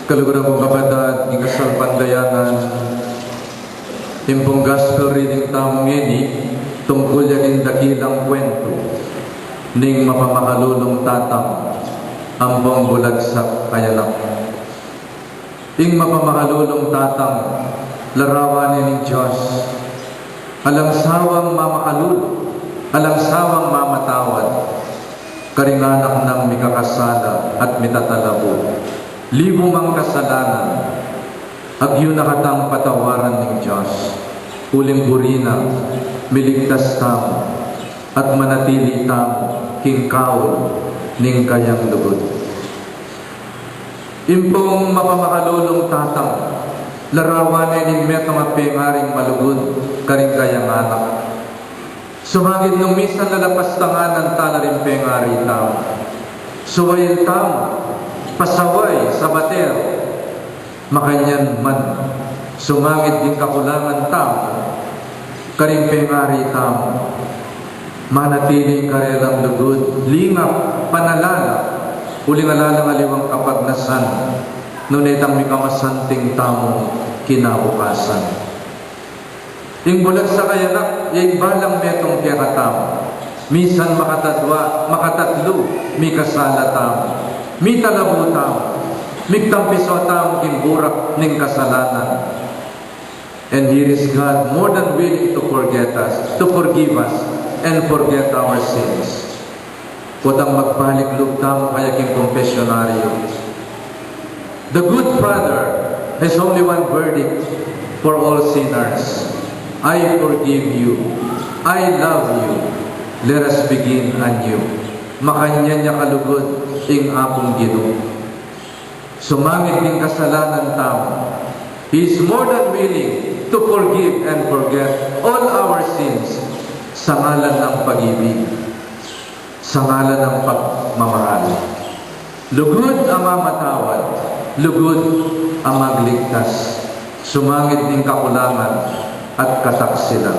Kaluguran kong kapatid, ng kasal pandayangan, impong gospel reading tamong ini, tungkol yan dakilang kwento, ning mapamahalulong tatang, ambong bulagsak kayanak. Ing mapamahalulong tatang, larawan ni Diyos, alang sawang mamahalul, alang sawang mamatawad, karinganak ng mikakasala at mitatalabo. Libo mang kasalanan, agyo nakatang patawaran ng Diyos, uling burina, miligtas tamo, at manatili tamo, kingkaol, ning kayang lugod. Impong mapamakalulong tatang, larawan ning metong at pengaring malugod, karing kayang anak. Sumagid nung misan lalapas tanganan talaring pengari tamo. Suwayin tamo, pasaway sa bater, makanyan man, sumangit din kakulangan tamo, karing pengari tamo, manatili karelang lugod, lingap, panalala, uling alalang aliwang kapagnasan, nunetang mikamasanting tamo kinabukasan. Ing bulag sa kayanak, yung balang metong kaya tamo, misan makatadwa, makatatlo, mikasala tamo, mitalabo tamo, migtampiso tamo kimburak ning kasalanan. And here is God more than willing to forget us, to forgive us, and forget our sins. Kutang magbalik loob tamo kaya king confessionaryo. The good Father has only one verdict for all sinners. I forgive you. I love you. Let us begin anew. Makanya niya kalugod ing apong Ginoo. Sumangit ning kasalanan tamo. He is more than willing to forgive and forget all our sins sa ngalan ng pag-ibig, sa ngalan ng pagmamahal. Lugod ang mamatawad, lugod ang magligtas, sumangit ning kakulangan at kataksilan.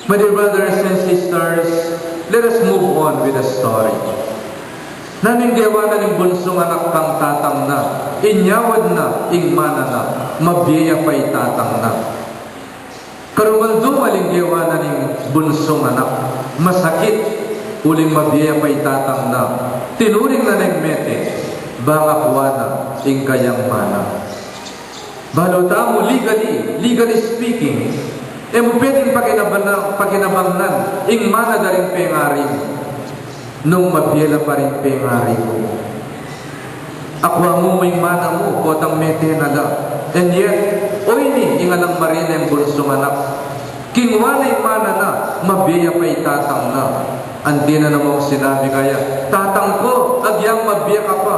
My dear brothers and sisters, let us move on with the story. Naninggawa na ng bunsong anak kang tatang na, inyawad na, ingmana na, mabiyaya pa'y tatang na. Karumaldo malinggawa na ng bunsong anak, masakit, uling mabiyaya pa'y tatang na, tinuring na ng mete, bangakwa na, ing kayang mana. Balota mo, legally speaking, mo pwedeng pakinabangnan, ing mana na rin pengari mo, nung mabiyela pa rin pengari mo. Akwa mo may mana mo, kotang mete na lang. And yet, oy ni, ingalang marina yung bunsong anak. Kingwanay mana na, mabiyaya pa itatang na. Andi na namang sinabi kaya, tatang ko, agyang mabiya ka pa.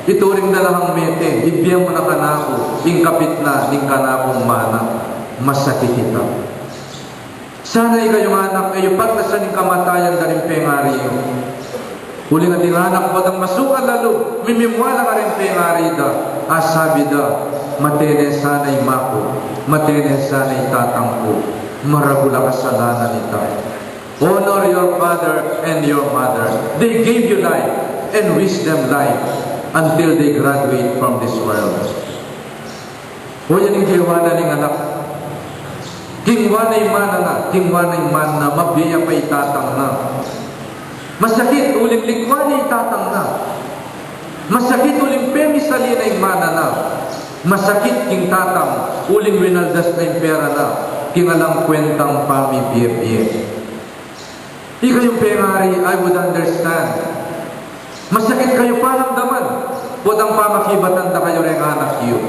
Ituring na lang ang mete, ibiyang mo na kanako, ing kapit na, ing kanakong mana, masakit ito. Sana'y kayong anak, kayo paglasan ng kamatayan na rin pengari yun. Huli nga ting anak ko, ang masukal lalo, mimimwala ka rin pengari da, asabi da, matene sana'y mako, matene sana'y tatang ko, maragula kasalanan ito. Honor your father and your mother. They gave you life and wish them life until they graduate from this world. O yan yung kiwana ng anak. Kingwanay mana na, kingwanay man na, mabiya pa itatang na. Masakit, uling likwanay itatang na. Masakit, uling pemisali na yung mana na. Masakit, king tatang, uling winaldas na yung pera na. Kingalang kwentang pamibiyebye. Ika yung pengari, I would understand. Masakit kayo panamdaman, potang pamakibatan na kayo rin anak iyo.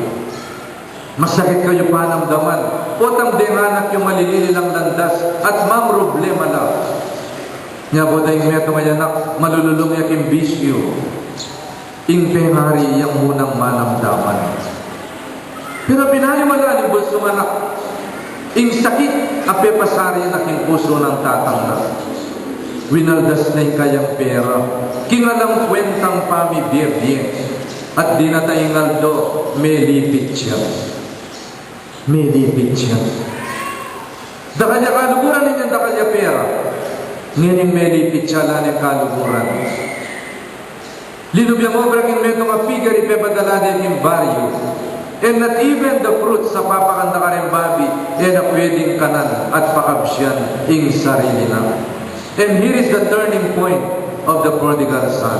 Masakit kayo panamdaman, potang ding anak yung malilili lang landas at mang problema lang. Nya po tayong meto ngayon anak, malululong yakin bisyo. Ing pengari yung munang manamdaman. Pero pinaliwala ng bulsong anak, ing sakit, ape pasari na king puso ng tatang na. Winaldas na yung kayang pera, kingalang kwentang pamibiyebye, at di na tayong aldo, may lipit siya. May lipit siya. Dakanya kaluguran ninyo, dakanya pera. Ngayon may lipit siya lang yung kaluguran. Linubiyang obra kin meto nga figure ipepadalade kin baryo. And not even the fruit sa papakanda ka rin babi, na pwedeng kanan at pakabsyan ing sarili na. And here is the turning point of the prodigal son.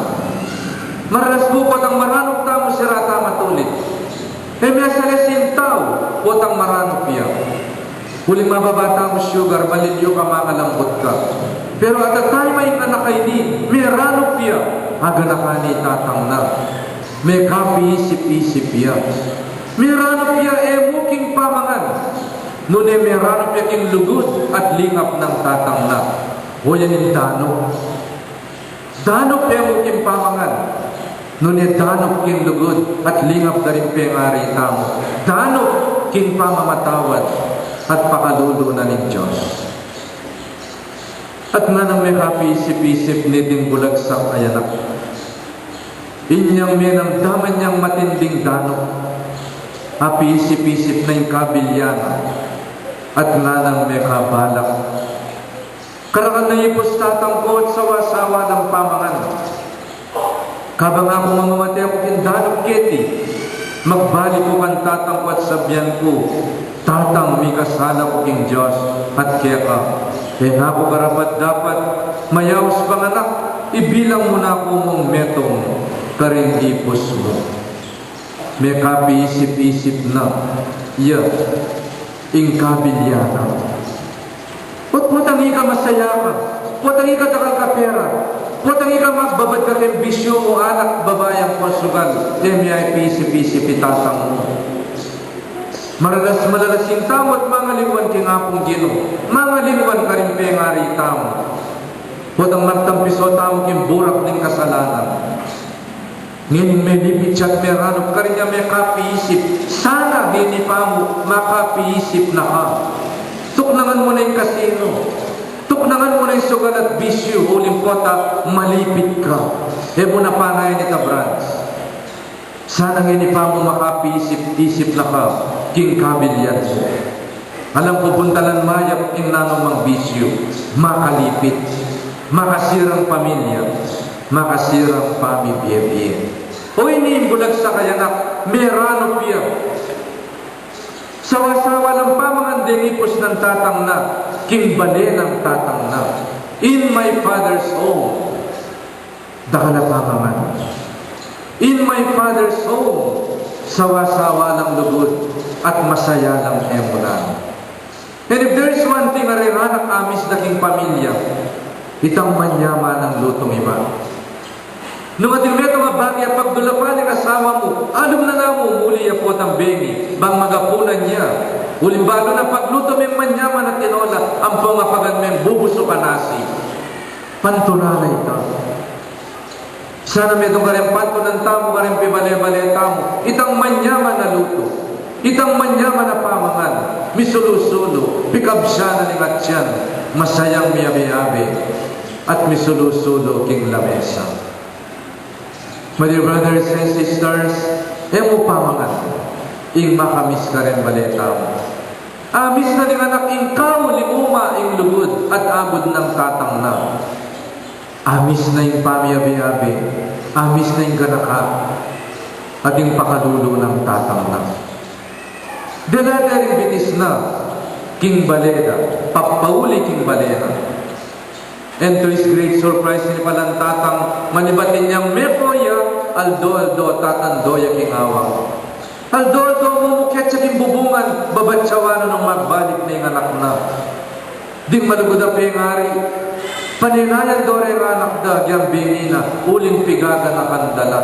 Maranas bukot ang maranok tamo si rata matulit. May salesin tao, potang maranok piya. Huling mababata mo sugar, malilyo ka, makalambot ka. Pero at the time ay kanakaini, may ranok piya, aga na ka ni tatang na. May kapi-isip-isip piya. May ranok piya muking pamangan. Nune may ranok piya king lugod at lingap ng tatang na. Huyan yung danok. Danok muking pamangan. Nune danok king lugod at lingap na rin pengari tamo. Danok king pamamatawad at pakalulo na ng Diyos. At nga nang may kapi-isip-isip ni ding bulagsak ay anak. Inyang may namdaman niyang matinding danok. Api-isip-isip na yung kabilyana. At nga nang may kabalak. Karakan na ipostatang ko at sawa-sawa ng pamangan. Kabang ako mamamati ako kindanok keti. Magbalik ko kan tatang ko at sabyan ko. Tatang may kasala ko king Diyos at kaya ka. Kaya ako karapat dapat mayaos panganak. Ibilang mo na ako mong metong karing ipos mo. May kapi-isip-isip na. Ing kabilyana. Putangi ka masaya ka. Putangi ka takal ka pera. Putangi ka magbabad ka kay bisyo mo anak babayang konsugal. May isip-isip itatang mo. Malalasing tamo at mga lingwan kingapong gino. Mga lingwan ka rin pengari tamo. Putang magtampiso tamo king burak ng kasalanan. Ngayon may lipitsat may ranop ka rin niya may kapiisip. Sana hindi pa mo makapiisip na ka. Tuknangan mo na yung kasino. Tuknangan mo na yung sugal at bisyo. Huling pota, malipit ka. Mo na panay ni Tabrans. Sana hindi pa mo makapiisip-isip na ka. King kabilyan mo. Alam ko buntalan mayap ing nanong bisyo. Makalipit. Makasirang pamilya. Makasirang pamibiyebye. O iniimbulag sa kayanak, merano piya. Sawa-sawa ng pamangan denipos ng tatang na, king bale ng tatang na. In my father's home, dakala pamangan. In my father's home, sawa-sawa ng lugod at masaya ng emulan. And if there is one thing na riranak amis na king pamilya, itang manyaman ng lutong iba. Nung ating meto nga bagay pagdulapan ng asawa mo, alam na mo muli po ang bengi, bang magapunan niya. Ulimbalo na pagluto may manyaman at tinola, ang pangapagan may bubuso ka nasi. Pantunalay ka. Sana may itong kareng pantunan tamo, kareng pibale-bale tamo, itang manyaman na luto, itang manyaman na pamangan, misulusulo, pikabsya na lingatsyan, masayang miyabi-yabi, at misulusulo king lamesa. My dear brothers and sisters, mo pamangan, ing makamis ka rin baleta mo. Amis na ning anak ing kao, limuma, ing lugod, at abod ng tatang na. Amis na ing pamiyabi-yabi, amis na ing ganaka, at ing pakadulo ng tatang na. Dalada rin bitis na, king baleda, papauli king baleda. And to his great surprise, ni palang tatang manibatin niyang mepoya, aldo tatandoya king awang. Aldo mumukit sa king bubungan, babatsawanan ng magbalik na yung anak na. Ding malugod ang pengari, paninayan dore ng anak da, gyang bingina, uling pigaga na kandala.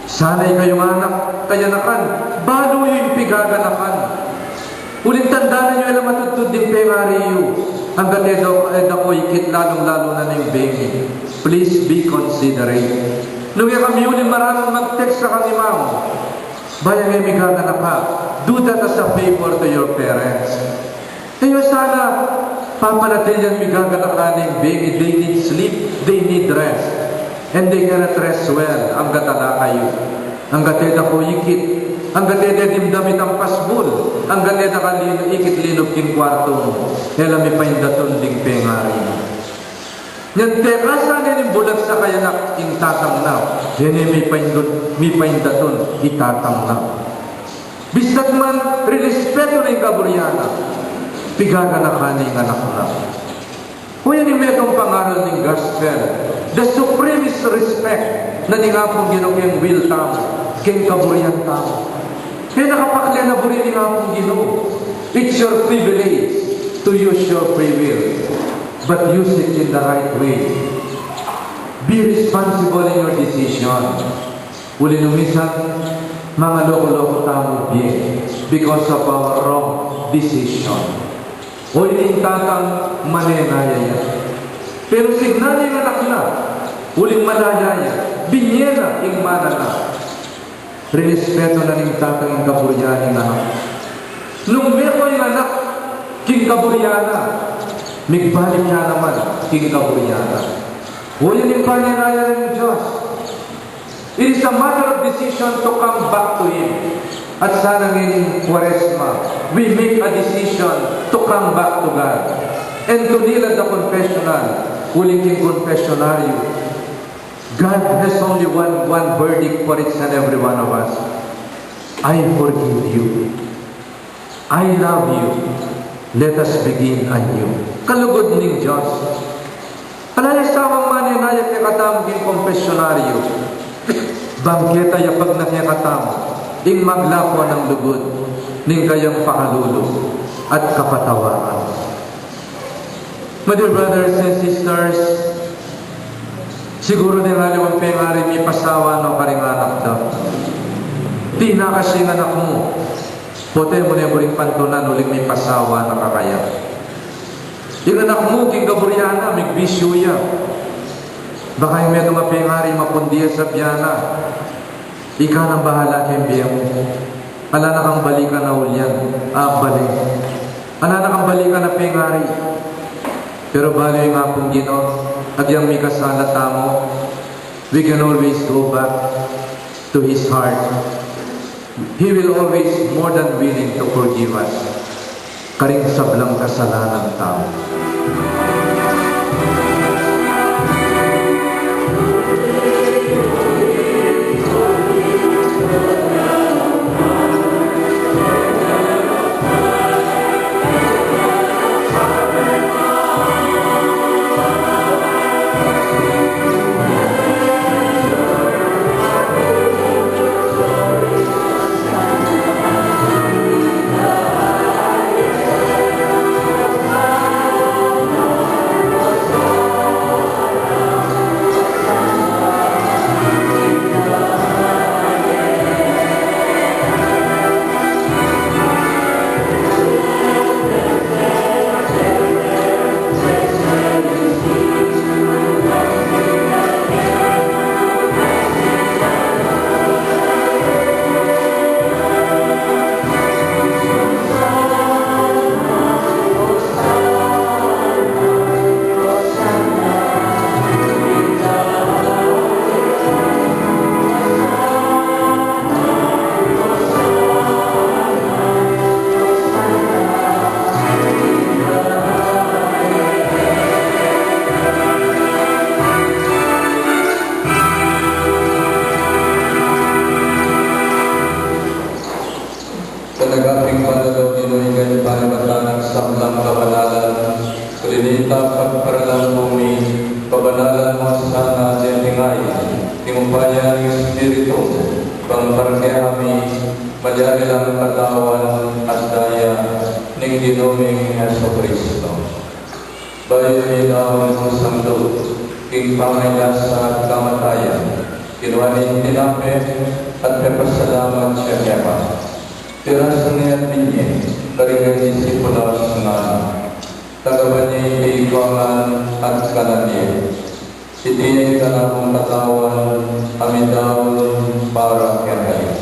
Sana'y kayong anak, kaya nakan, balo yung pigaga na kan. Uling tandaan nyo ilang matutod din pengari yu. Hanggang ako ikit lalong-lalo na yung bengi. Please be considerate. Nung kami uling maraming mag-text sa kang imam, bayang emigaga na ka, do that as a favor to your parents. Kaya sana, papanatin yan migaga na ka ng bengi. They need sleep, they need rest. And they cannot rest well. Ang gatala kayo. Ang gateda ko ikit. Ang gateda dimdamit ang pasbul. Ang gateda ka ikit linog king kwarto mo. Kaya may paindaton ding pengari mo. Nyan tekasan yan bulag sa kayanak ing tatang na. Yan may paindaton itatang na. Bistat man rirespeto na yung kaburyana. Pigaga na kaning anak na. Kung yan yung metong pangaral ng gospel, the supremest respect na ningapong ginong yung will tamo, keng kaburyan tamo. Kaya nakapakli na buri ningapong ginong. It's your privilege to use your free will. But use it in the right way. Be responsible in your decision. Uli numisan, mga loko-loko tamo biye because of our wrong decision. Uli ning tatang manenaya yan. Pero signal yung anak na, uling malaya yan, binyena ing mana na. Rinespeto na ning tatang yung kaburyanin na. Nung meron yung anak, king kaburyana, migbalik na naman, king kaburyana. Huwag yung panyanaya ng Diyos. It is a matter of decision to come back to Him. At sana ngayon, Quaresma, we make a decision to come back to God. And to kneel at the confessional, huling king confessionario. God has only one verdict for each and every one of us. I forgive you. I love you. Let us begin anew. Kalugod ng Diyos. Alalasawang maninayat niya katamo king confessionaryo. Bangketa ya pag nakyakatamo, ing maglapo ng lugod, ning kayang pakalulog at kapatawaran. My dear brothers and sisters, siguro din halimang pengari may pasawa no karinganak daw. Di na kasi ng anak mo, pote mo na yung pantunan uling may pasawa na kakaya. Yung anak mo, king kaburyana, may bisyo ya. Baka yung may mga pengari mapundiya sa biyana. Ika nang bahala kayong biya mo. Ala na kang balikan na ulyan. Balik. Ala na kang balikan na pengari. Pero bali nga pong Ginoo, at yung may kasala tamo, we can always go back to His heart. He will always more than willing to forgive us. Karing sablang kasalanan tao. Talagaping palalaw ninuhingan para matalang sablang kabanalan, kulinita pagparalang bumi, kabanalan mo sana deningay, timupaya ng Espiritu, pangparkehami, madyari lang katawan at daya, ning dinuming Yeso Kristo. Bayo nilaw ng sangdo, king pangayasa at kamatayan, kinuhanin tinape at pepasalamat siya kema. Tiras niya pinye, karingan disipulas nga, tagaban niya iiwangan at kananiya. Itiyay ka na kong katawan, amidaw para kaya.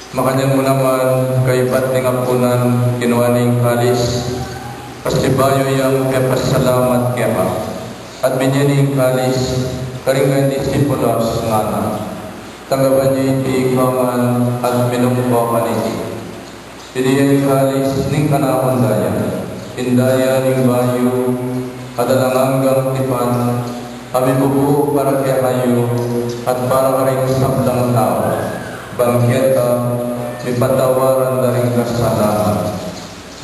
Makanyan mo naman kay pating apunan kinuhaning kalis, pastibayo yang kepasalamat kema, at binyaning kalis, karingan disipulos nga na. Tanggapan niyo iti ikaman at minumpo kaniti. Pilihan kalis ning kanakon daya. Indaya ning bayo, adalangang tipan, kami bubu para kaya kayo at para karing sablang tao. Bangketa, may patawaran na rin kasalanan.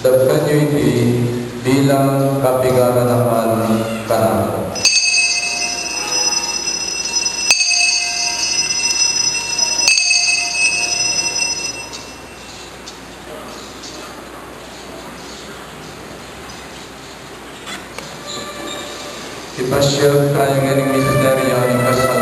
Dagkan niyo iti bilang kapigaganahan kanako. Ipasyag tayo ng misteryo ng kasalanan